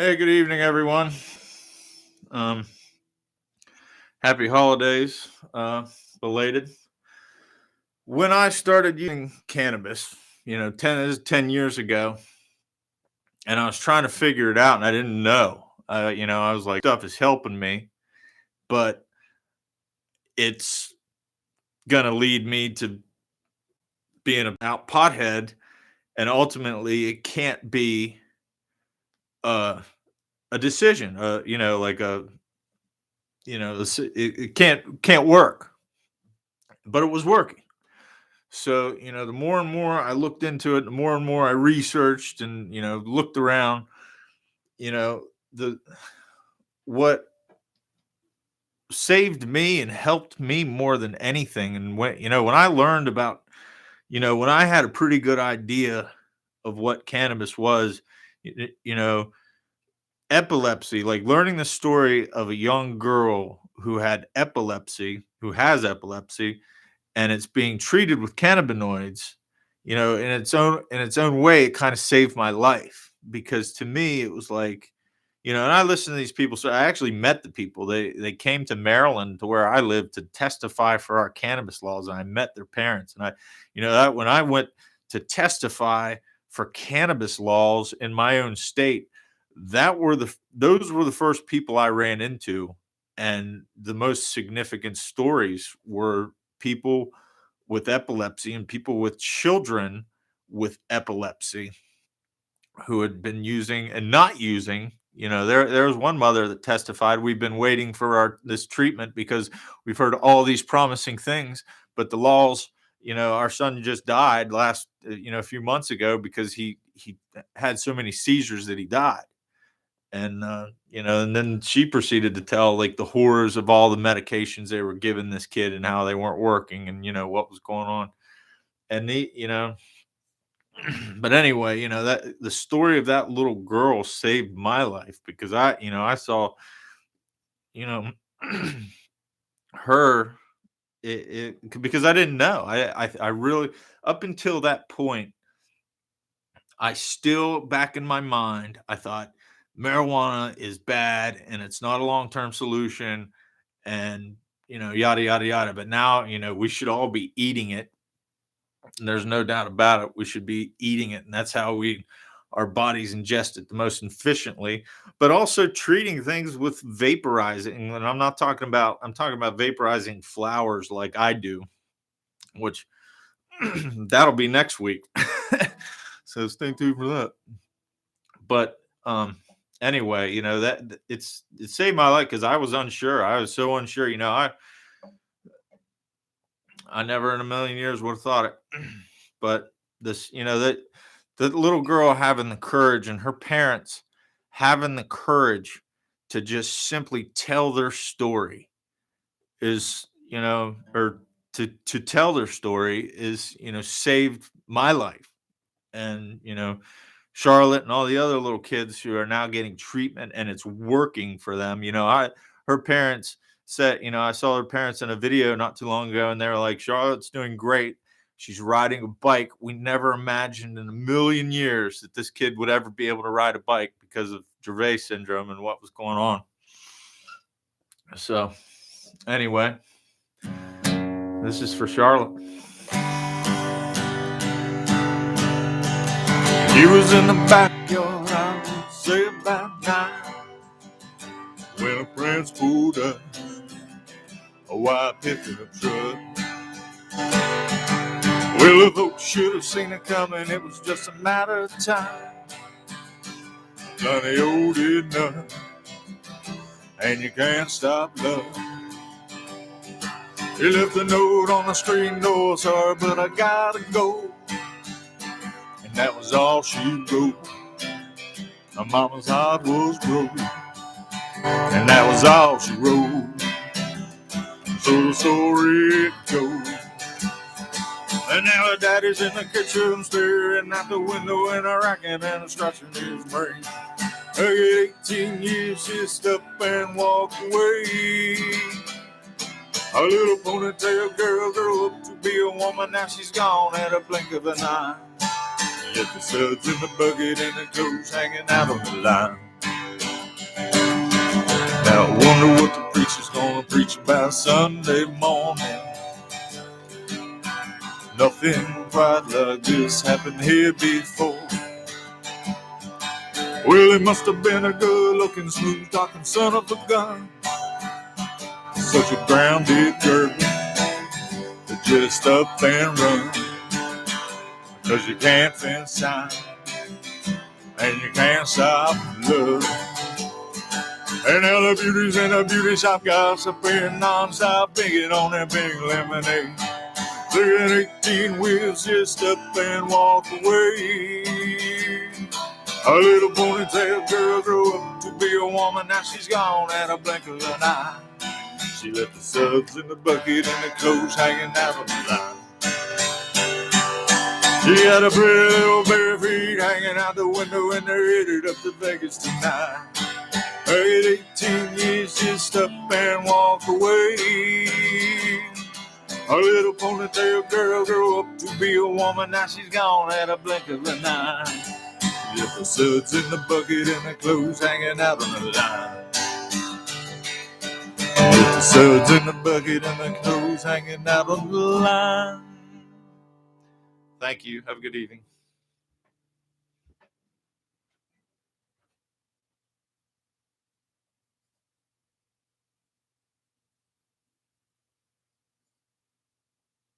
Hey, good evening, everyone. Um, Happy holidays, belated. When I started using cannabis, 10 years ago, and I was trying to figure it out, and I didn't know. I was like, stuff is helping me, but it's gonna lead me to being about pothead, and ultimately, it can't be uh, a decision. Like it can't work, but it was working. So, the more and more I looked into it, the more and more I researched and, looked around, you know, the what saved me and helped me more than anything. And when I learned about, when I had a pretty good idea of what cannabis was, y- you know, epilepsy, like learning the story of a young girl who had epilepsy, who has epilepsy, and it's being treated with cannabinoids, in its own way, it kind of saved my life because to me it was like, and I listened to these people. So I actually met the people. They came to Maryland to where I live to testify for our cannabis laws, and I met their parents. And that when I went to testify for cannabis laws in my own state, those were the first people I ran into, and the most significant stories were people with epilepsy and people with children with epilepsy who had been using and not using. There was one mother that testified, we've been waiting for this treatment because we've heard all these promising things, but the laws, our son just died a few months ago because he had so many seizures that he died. And then she proceeded to tell like the horrors of all the medications they were giving this kid and how they weren't working and what was going on. And but anyway, that the story of that little girl saved my life because I saw, you know, her because I didn't know. I really, up until that point, I still, back in my mind, I thought marijuana is bad and it's not a long-term solution and yada yada yada. But now, we should all be eating it. And there's no doubt about it. We should be eating it, and that's how our bodies ingest it the most efficiently. But also treating things with vaporizing, and I'm talking about vaporizing flowers like I do, which that'll be next week. So stay tuned for that. But anyway, it saved my life because I was unsure. I was so unsure. I never in a million years would have thought it. But this, that the little girl having the courage and her parents having the courage to just simply tell their story is, or to tell their story is, saved my life. And, Charlotte and all the other little kids who are now getting treatment and it's working for them. Her parents said, I saw her parents in a video not too long ago and they were like, Charlotte's doing great. She's riding a bike. We never imagined in a million years that this kid would ever be able to ride a bike because of Dravet syndrome and what was going on. So anyway, this is for Charlotte. He was in the backyard, I would say about 9, when a friend's pulled up a white pickup truck. Well, the folks should have seen it coming, it was just a matter of time. Johnny O did nothing, and you can't stop love. He left a note on the screen door, sorry, but I gotta go. And that was all she wrote. My mama's heart was broke, and that was all she wrote. So the story goes. And now her daddy's in the kitchen staring out the window and a racking and a scratching his brain. I get 18 years, just up and walk away. A little ponytail girl grew up to be a woman, now she's gone at a blink of an eye. Yet the suds in the bucket and the clothes hanging out on the line. Now I wonder what the preacher's gonna preach about Sunday morning. Nothing quite like this happened here before. Well, he must have been a good-looking, smooth-talking son of a gun. Such a grounded girl to just up and run. 'Cause you can't fence time and you can't stop love. And all the beauties in the beauty shop gossiping non-stop, binging on that big lemonade. Look at 18 wheels just up and walk away. A little ponytail girl grew up to be a woman, now she's gone at a blink of an eye. She left the suds in the bucket and the clothes hanging out on the line. She got a pretty little bare feet hanging out the window and they're headed up to Vegas tonight. At 18 years, just up and walk away. A little ponytail girl grew up to be a woman, now she's gone at a blink of an eye. She left the suds in the bucket and the clothes hanging out on the line. Left the suds in the bucket and the clothes hanging out on the line. Thank you. Have a good evening.